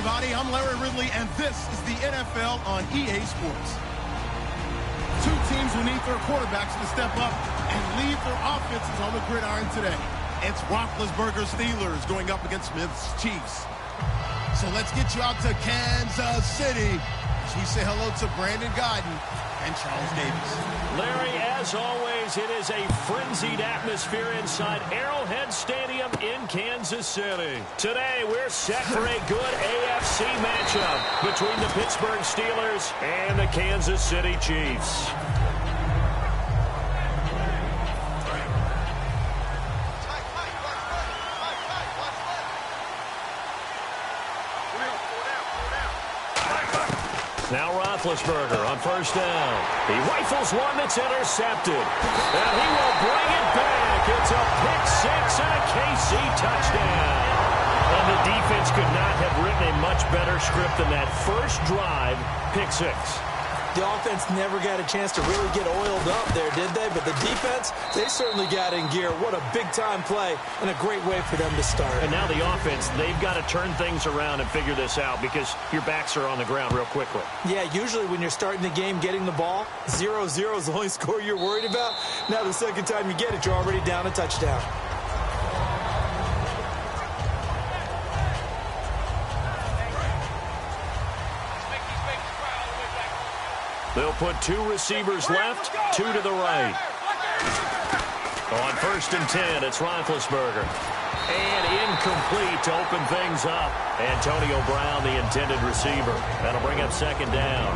everybody. I'm Larry Ridley, and this is the NFL on EA Sports. Two teams who need their quarterbacks to step up and lead their offenses on the gridiron today. It's Roethlisberger's Steelers going up against Smith's Chiefs. So let's get you out to Kansas City as we say hello to Brandon Godden and Charles Davis. Larry, as always, it is a frenzied atmosphere inside Arrowhead Stadium in Kansas City. Today, we're set for a good AFC matchup between the Pittsburgh Steelers and the Kansas City Chiefs. Now Roethlisberger on first down. He rifles one that's intercepted. And he will bring it back. It's a pick-6 and a KC touchdown. And the defense could not have written a much better script than that first drive, pick-6. The offense never got a chance to really get oiled up there, did they? But the defense, they certainly got in gear. What a big-time play and a great way for them to start. And now the offense, they've got to turn things around and figure this out because your backs are on the ground real quickly. Yeah, usually when you're starting the game getting the ball, 0-0 is the only score you're worried about. Now the second time you get it, you're already down a touchdown. They'll put two receivers left, two to the right. On first and 10, it's Roethlisberger. And incomplete to open things up. Antonio Brown, the intended receiver. That'll bring up second down.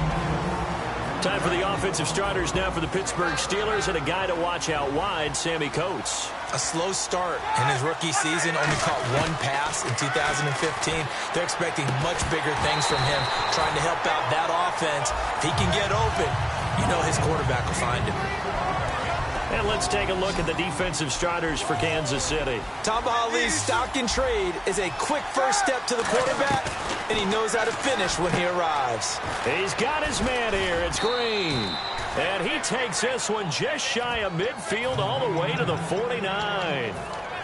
Time for the offensive starters now for the Pittsburgh Steelers, and a guy to watch out wide, Sammy Coates. A slow start in his rookie season, only caught one pass in 2015. They're expecting much bigger things from him, trying to help out that offense. If he can get open, you know his quarterback will find him. And let's take a look at the defensive starters for Kansas City. Tamba Hali's stock and trade is a quick first step to the quarterback, and he knows how to finish when he arrives. He's got his man here. It's Green. And he takes this one just shy of midfield all the way to the 49.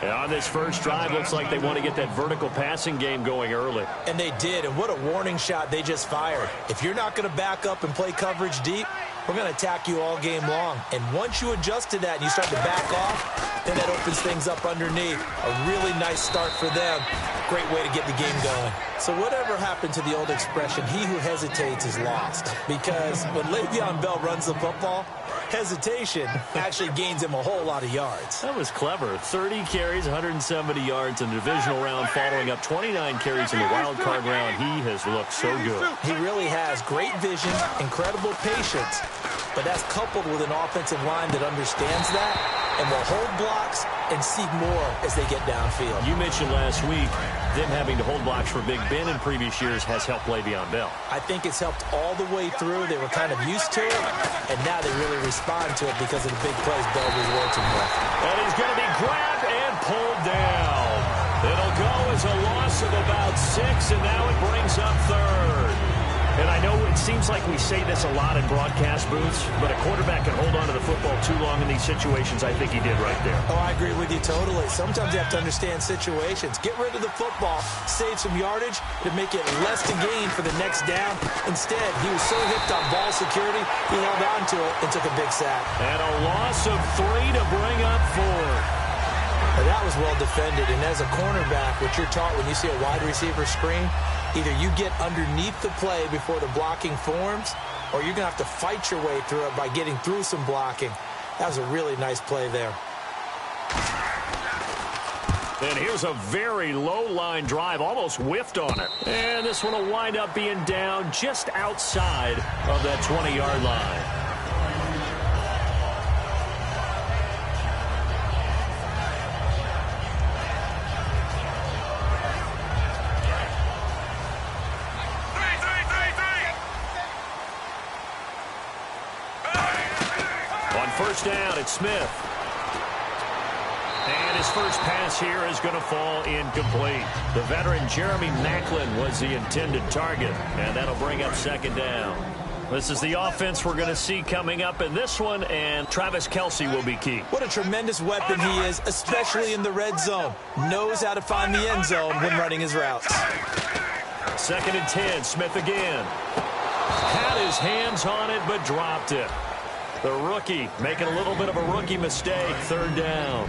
And on this first drive, looks like they want to get that vertical passing game going early. And they did, and what a warning shot they just fired. If you're not going to back up and play coverage deep, we're going to attack you all game long. And once you adjust to that and you start to back off, then that opens things up underneath. A really nice start for them. Great way to get the game going. So whatever happened to the old expression, he who hesitates is lost. Because when Le'Veon Bell runs the football, hesitation actually gains him a whole lot of yards. That was clever. 30 carries, 170 yards in the divisional round, following up 29 carries in the wild card round. He has looked so good. He really has. Great vision, incredible patience. But that's coupled with an offensive line that understands that and will hold blocks and seek more as they get downfield. You mentioned last week them having to hold blocks for Big Ben in previous years has helped Le'Veon Bell. I think it's helped all the way through. They were kind of used to it, and now they really respond to it because of the big plays Bell rewards him with. And he's going to be grabbed and pulled down. It'll go as a loss of about 6, and now it brings up third. And I know it seems like we say this a lot in broadcast booths, but a quarterback can hold on to the football too long in these situations. I think he did right there. Oh, I agree with you totally. Sometimes you have to understand situations. Get rid of the football, save some yardage to make it less to gain for the next down. Instead, he was so hipped on ball security, he held on to it and took a big sack. And a loss of 3 to bring up 4. But that was well defended, and as a cornerback, what you're taught when you see a wide receiver screen, either you get underneath the play before the blocking forms, or you're going to have to fight your way through it by getting through some blocking. That was a really nice play there. And here's a very low-line drive, almost whiffed on it. And this one will wind up being down just outside of that 20-yard line. First down, it's Smith. And his first pass here is going to fall incomplete. The veteran Jeremy Maclin was the intended target, and that'll bring up second down. This is the offense we're going to see coming up in this one, and Travis Kelce will be key. What a tremendous weapon he is, especially in the red zone. Knows how to find the end zone when running his routes. 2nd and 10. Smith again. Had his hands on it, but dropped it. The rookie making a little bit of a rookie mistake. 3rd down.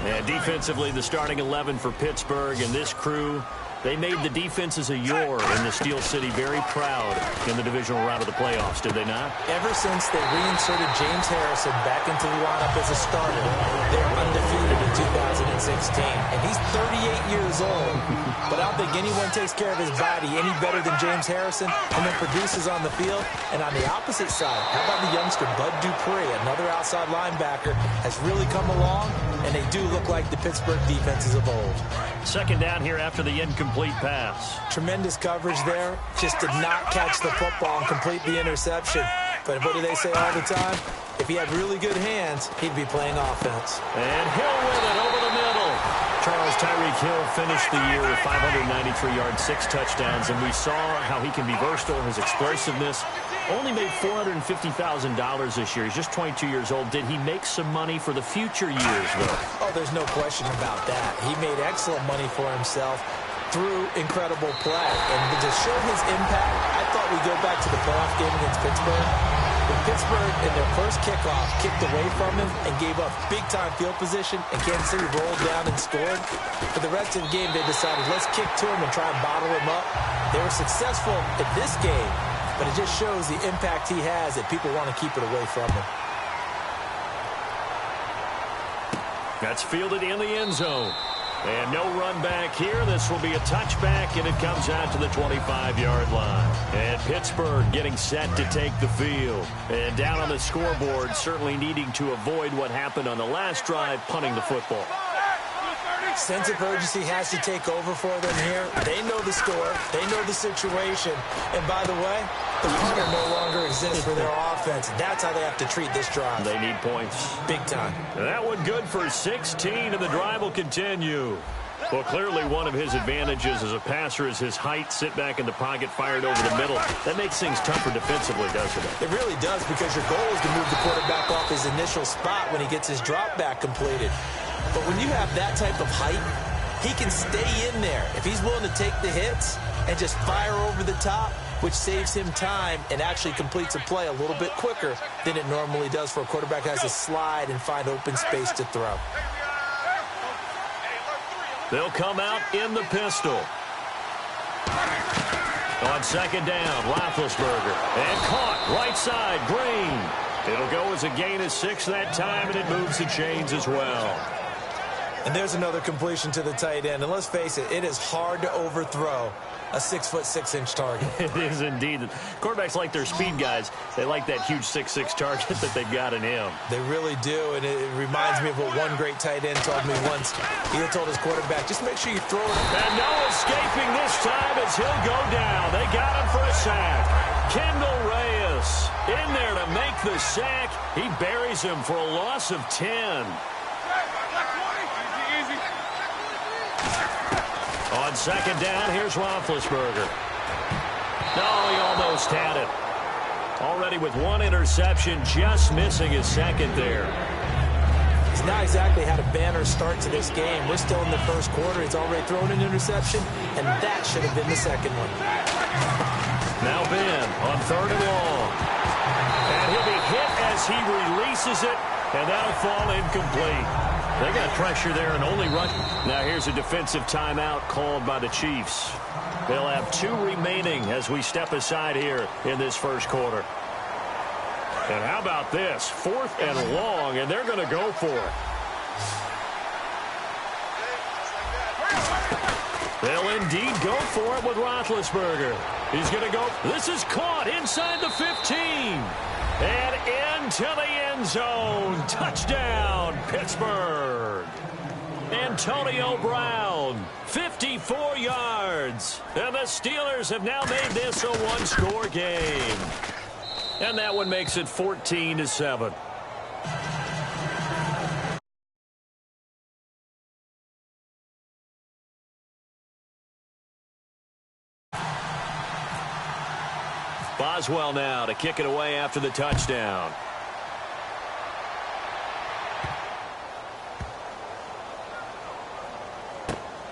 And defensively, the starting 11 for Pittsburgh and this crew, they made the defenses of yore in the Steel City very proud in the divisional round of the playoffs, did they not? Ever since they reinserted James Harrison back into the lineup as a starter, they're undefeated in 2016. And he's 38 years old, but I don't think anyone takes care of his body any better than James Harrison and then produces on the field. And on the opposite side, how about the youngster Bud Dupree, another outside linebacker, has really come along, and they do look like the Pittsburgh defenses of old. 2nd down here after the incomplete pass. Tremendous coverage there. Just did not catch the football and complete the interception. But what do they say all the time? If he had really good hands, he'd be playing offense. And Hill with it over the middle. Charles Tyreek Hill finished the year with 593 yards, 6 touchdowns, and we saw how he can be versatile, his explosiveness. Only made $450,000 this year. He's just 22 years old. Did he make some money for the future years, though? Oh, there's no question about that. He made excellent money for himself through incredible play. And to show his impact, I thought we'd go back to the playoff game against Pittsburgh. When Pittsburgh, in their first kickoff, kicked away from him and gave up big-time field position, and Kansas City rolled down and scored. For the rest of the game, they decided, let's kick to him and try and bottle him up. They were successful in this game, but it just shows the impact he has that people want to keep it away from him. That's fielded in the end zone. And no run back here. This will be a touchback, and it comes out to the 25-yard line. And Pittsburgh getting set to take the field. And down on the scoreboard, certainly needing to avoid what happened on the last drive, punting the football. Sense of urgency has to take over for them here. They know the score. They know the situation. And by the way, the punter no longer exists for their offense. That's how they have to treat this drive. They need points. Big time. That one good for 16, and the drive will continue. Well, clearly one of his advantages as a passer is his height. Sit back in the pocket, fired over the middle. That makes things tougher defensively, doesn't it? It really does, because your goal is to move the quarterback off his initial spot when he gets his drop back completed. But when you have that type of height, he can stay in there. If he's willing to take the hits and just fire over the top, which saves him time and actually completes a play a little bit quicker than it normally does for a quarterback who has to slide and find open space to throw. They'll come out in the pistol. On 2nd down, Roethlisberger. And caught right side, Green. It'll go as a gain of 6 that time, and it moves the chains as well. And there's another completion to the tight end. And let's face it, it is hard to overthrow a 6'6" target. It is indeed. Quarterbacks like their speed guys. They like that huge 6'6" target that they've got in him. They really do, and it reminds me of what one great tight end told me once. He had told his quarterback, just make sure you throw it. And no escaping this time as he'll go down. They got him for a sack. Kendall Reyes in there to make the sack. He buries him for a loss of 10. On 2nd down, here's Roethlisberger. No, he almost had it. Already with 1 interception, just missing his 2nd there. He's not exactly had a banner start to this game. We're still in the first quarter. He's already thrown an interception, and that should have been the 2nd one. Now Ben on 3rd and long. And he'll be hit as he releases it, and that'll fall incomplete. They got pressure there and only run. Now here's a defensive timeout called by the Chiefs. They'll have 2 remaining as we step aside here in this first quarter. And how about this? 4th and long, and they're going to go for it. They'll indeed go for it with Roethlisberger. He's going to go. This is caught inside the 15. And into the end zone. Touchdown, Pittsburgh. Antonio Brown, 54 yards. And the Steelers have now made this a 1-score game. And that one makes it 14-7. Boswell now to kick it away after the touchdown.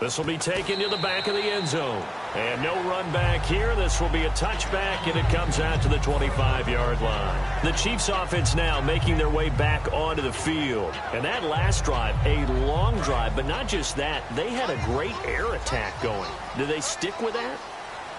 This will be taken to the back of the end zone. And no run back here. This will be a touchback, and it comes out to the 25-yard line. The Chiefs offense now making their way back onto the field. And that last drive, a long drive, but not just that. They had a great air attack going. Do they stick with that?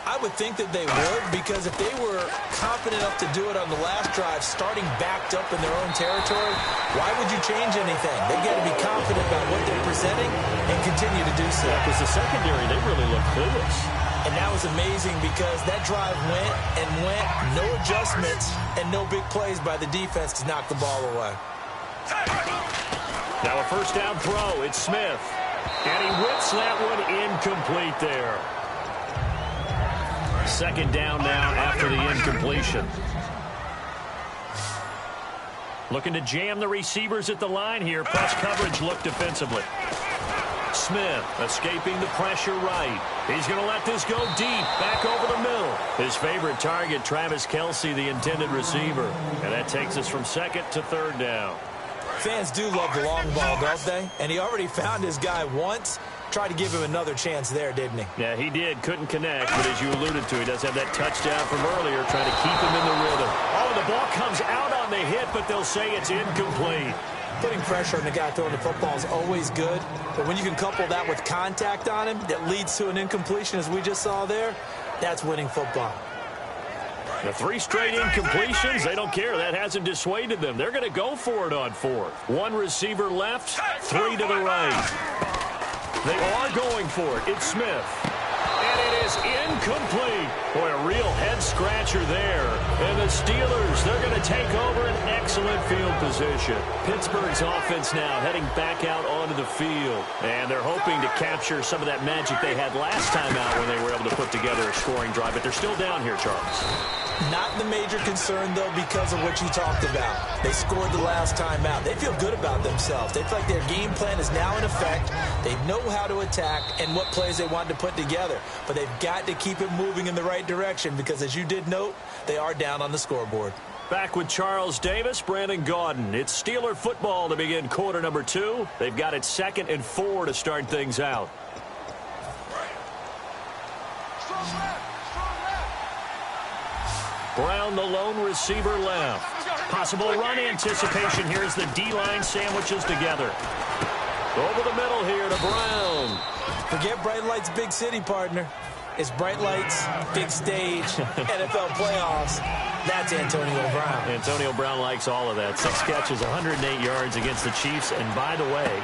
I would think that they would, because if they were confident enough to do it on the last drive, starting backed up in their own territory, why would you change anything? They've got to be confident about what they're presenting and continue to do so. Because the secondary, they really look clueless. And that was amazing because that drive went and went, no adjustments, and no big plays by the defense to knock the ball away. Now a first down throw. It's Smith. And he whips that one incomplete there. Second down now after the incompletion. Looking to jam the receivers at the line here. Press coverage look defensively. Smith escaping the pressure right. He's going to let this go deep, back over the middle. His favorite target, Travis Kelce, the intended receiver. And that takes us from second to third down. Fans do love the long ball, don't they? And he already found his guy once. Tried to give him another chance there, didn't he? Yeah, he did. Couldn't connect, but as you alluded to, he does have that touchdown from earlier, trying to keep him in the rhythm. Oh, the ball comes out on the hit, but they'll say it's incomplete. Putting pressure on the guy throwing the football is always good, but when you can couple that with contact on him that leads to an incompletion, as we just saw there, that's winning football. The 3 straight incompletions, they don't care. That hasn't dissuaded them. They're going to go for it on 4th. 1 receiver left, 3 to the right. They are going for it. It's Smith. And it is incomplete. Boy, a real head-scratcher there. And the Steelers, they're going to take over an excellent field position. Pittsburgh's offense now heading back out onto the field. And they're hoping to capture some of that magic they had last time out when they were able to put together a scoring drive. But they're still down here, Charles. Not the major concern, though, because of what you talked about. They scored the last time out. They feel good about themselves. They feel like their game plan is now in effect. They know how to attack and what plays they want to put together. But they've got to keep it moving in the right direction because, as you did note, they are down on the scoreboard. Back with Charles Davis, Brandon Gaudin. It's Steeler football to begin quarter number 2. They've got it 2nd and 4 to start things out. Brown, the lone receiver left. Possible run anticipation. Here's the D-line sandwiches together. Over the middle here to Brown. Forget Bright Lights, big city, partner. It's Bright Lights, big stage, NFL playoffs. That's Antonio Brown. Antonio Brown likes all of that. 6 catches, 108 yards against the Chiefs. And by the way,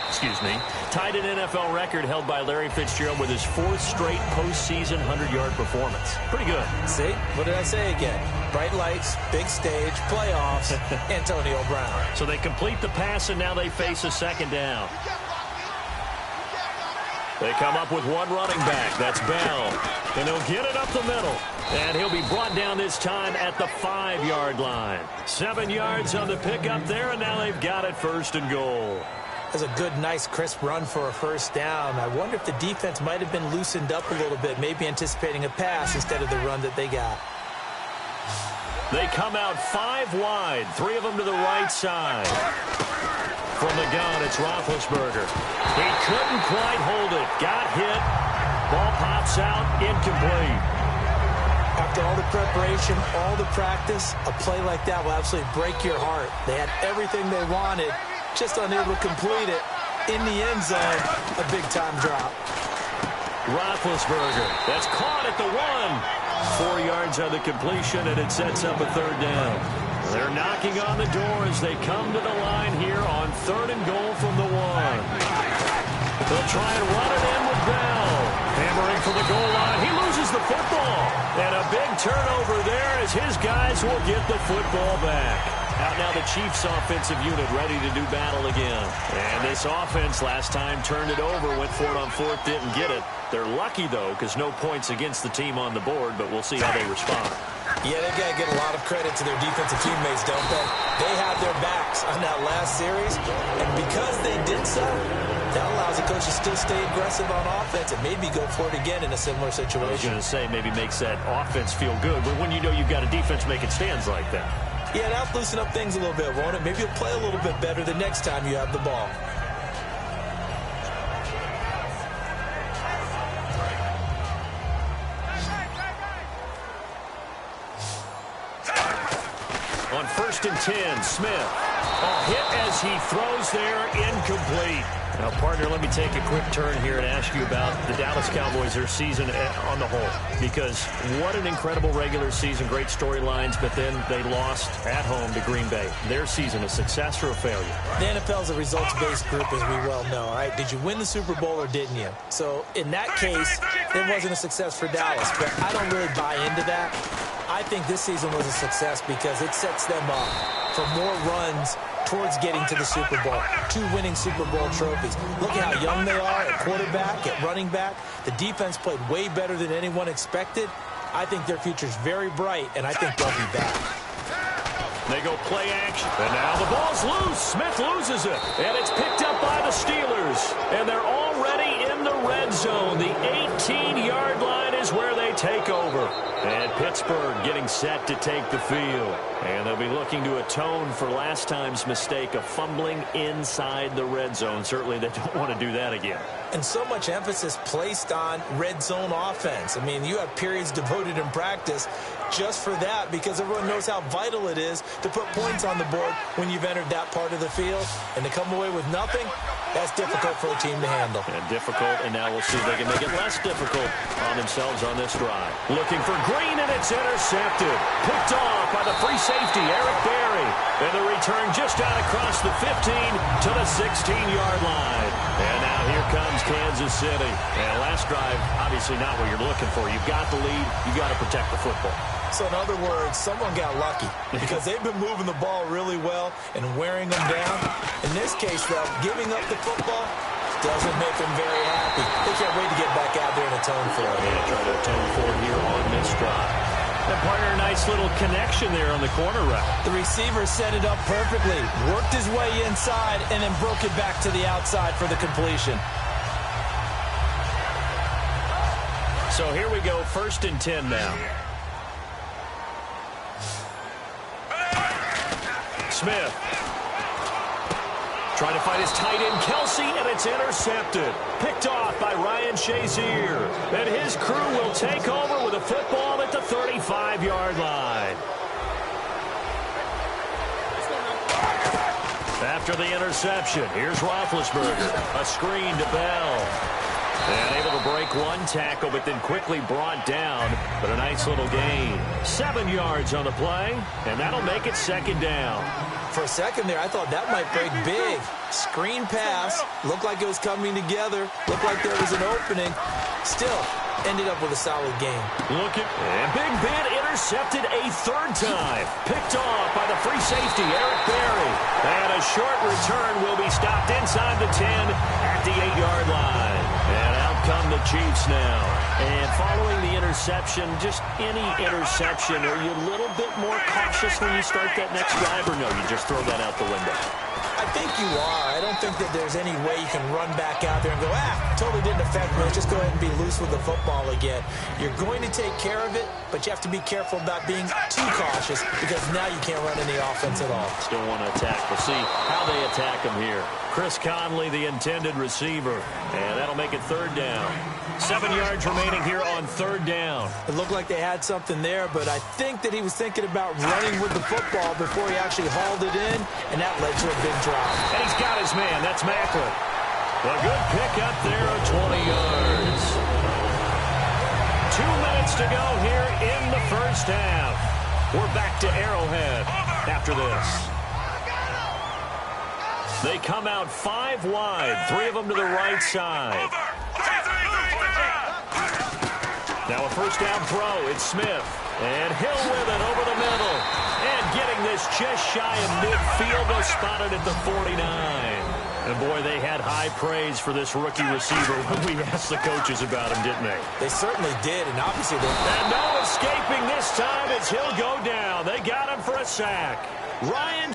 excuse me, tied an NFL record held by Larry Fitzgerald with his 4th straight postseason 100-yard performance. Pretty good. See? What did I say again? Bright lights, big stage, playoffs, Antonio Brown. So they complete the pass, and now they face a 2nd down. They come up with 1 running back. That's Bell. And he'll get it up the middle. And he'll be brought down this time at the 5-yard line. 7 yards on the pickup there, and now they've got it 1st and goal. That's a good, nice, crisp run for a 1st down. I wonder if the defense might have been loosened up a little bit, maybe anticipating a pass instead of the run that they got. They come out 5 wide, 3 of them to the right side. From the gun, it's Roethlisberger. He couldn't quite hold it. Got hit. Ball pops out. Incomplete. After all the preparation, all the practice, a play like that will absolutely break your heart. They had everything they wanted, just unable to complete it. In the end zone, a big-time drop. Roethlisberger. That's caught at the 1. 4 yards on the completion, and it sets up a 3rd down. They're knocking on the door as they come to the line here on 3rd and goal from the 1. They'll try and run it in with Bell. Hammering for the goal line. He loses the football. And a big turnover there as his guys will get the football back. Out now the Chiefs offensive unit ready to do battle again. And this offense last time turned it over, went for it on 4th, didn't get it. They're lucky, though, because no points against the team on the board, but we'll see how they respond. Yeah, they've got to get a lot of credit to their defensive teammates, don't they? They had their backs on that last series, and because they did so, that allows the coach to still stay aggressive on offense and maybe go for it again in a similar situation. I was going to say maybe makes that offense feel good, but when you know you've got a defense making stands like that. Yeah, that'll loosen up things a little bit, won't it? Maybe you'll play a little bit better the next time you have the ball. first and 10. Smith. A hit as he throws there, incomplete. Now, partner, let me take a quick turn here and ask you about the Dallas Cowboys, their season on the whole. Because what an incredible regular season, great storylines, but then they lost at home to Green Bay. Their season, a success or a failure? The NFL is a results-based group, as we well know, all right? Did you win the Super Bowl or didn't you? So, in that case, it wasn't a success for Dallas, but I don't really buy into that. I think this season was a success because it sets them up for more runs towards getting to the Super Bowl. 2 winning Super Bowl trophies. Look at how young they are at quarterback, at running back. The defense played way better than anyone expected. I think their future's very bright, and I think they'll be back. They go play action. And now the ball's loose. Smith loses it. And it's picked up by the Steelers. And they're already in the red zone. The 18-yard line is where they take over. And Pittsburgh getting set to take the field. And they'll be looking to atone for last time's mistake of fumbling inside the red zone. Certainly they don't want to do that again. And so much emphasis placed on red zone offense. I mean, you have periods devoted in practice just for that because everyone knows how vital it is to put points on the board when you've entered that part of the field. And to come away with nothing, that's difficult for a team to handle. And difficult, and now we'll see if they can make it less difficult on themselves on this drive. Looking for Green, and it's intercepted. Picked off by the free safety, Eric Berry. And the return just out across the 15 to the 16-yard line. And now here comes Kansas City. And last drive, obviously not what you're looking for. You've got the lead. You've got to protect the football. So in other words, someone got lucky because they've been moving the ball really well and wearing them down. In this case, though, giving up the football doesn't make them very happy. They can't wait to get back out there and atone for it. Yeah, try to atone for it here on this drive. And partner, a nice little connection there on the corner route. The receiver set it up perfectly, worked his way inside, and then broke it back to the outside for the completion. So here we go, first and 10 now. Smith. Trying to find his tight end, Kelsey, and it's intercepted. Picked off by Ryan Shazier. And his crew will take over with a football at the 35-yard line. After the interception, here's Roethlisberger. A screen to Bell. And able to break one tackle, but then quickly brought down. But a nice little gain. 7 yards on the play, and that'll make it second down. For a second there, I thought that might break big. Screen pass. Looked like it was coming together. Looked like there was an opening. Still, ended up with a solid game. And Big Ben intercepted a third time. Picked off by the free safety, Eric Berry. And a short return will be stopped inside the 10 at the 8-yard line. And out come the Chiefs now. And following the interception, just any interception, are you a little bit more cautious when you start that next drive, or no, you just throw that out the window? I think you are. I don't think that there's any way you can run back out there and go, totally didn't affect me. Let's just go ahead and be loose with the football again. You're going to take care of it, but you have to be careful about being too cautious because now you can't run any offense at all. Still want to attack. We'll see how they attack him here. Chris Conley, the intended receiver, and that'll make it third down. 7 yards remaining here on third down. It looked like they had something there, but I think that he was thinking about running with the football before he actually hauled it in, and that led to a big drop. And he's got his man. That's Macklin. A good pick up there of 20 yards. 2 minutes to go here in the first half. We're back to Arrowhead after this. They come out 5 wide, 3 of them to the right side. Now a first down throw, it's Smith. And Hill with it over the middle. And getting this just shy of midfield, they're spotted at the 49. And boy, they had high praise for this rookie receiver when we asked the coaches about him, didn't they? They certainly did, and obviously they... And no escaping this time as he'll go down. They got him for a sack. Ryan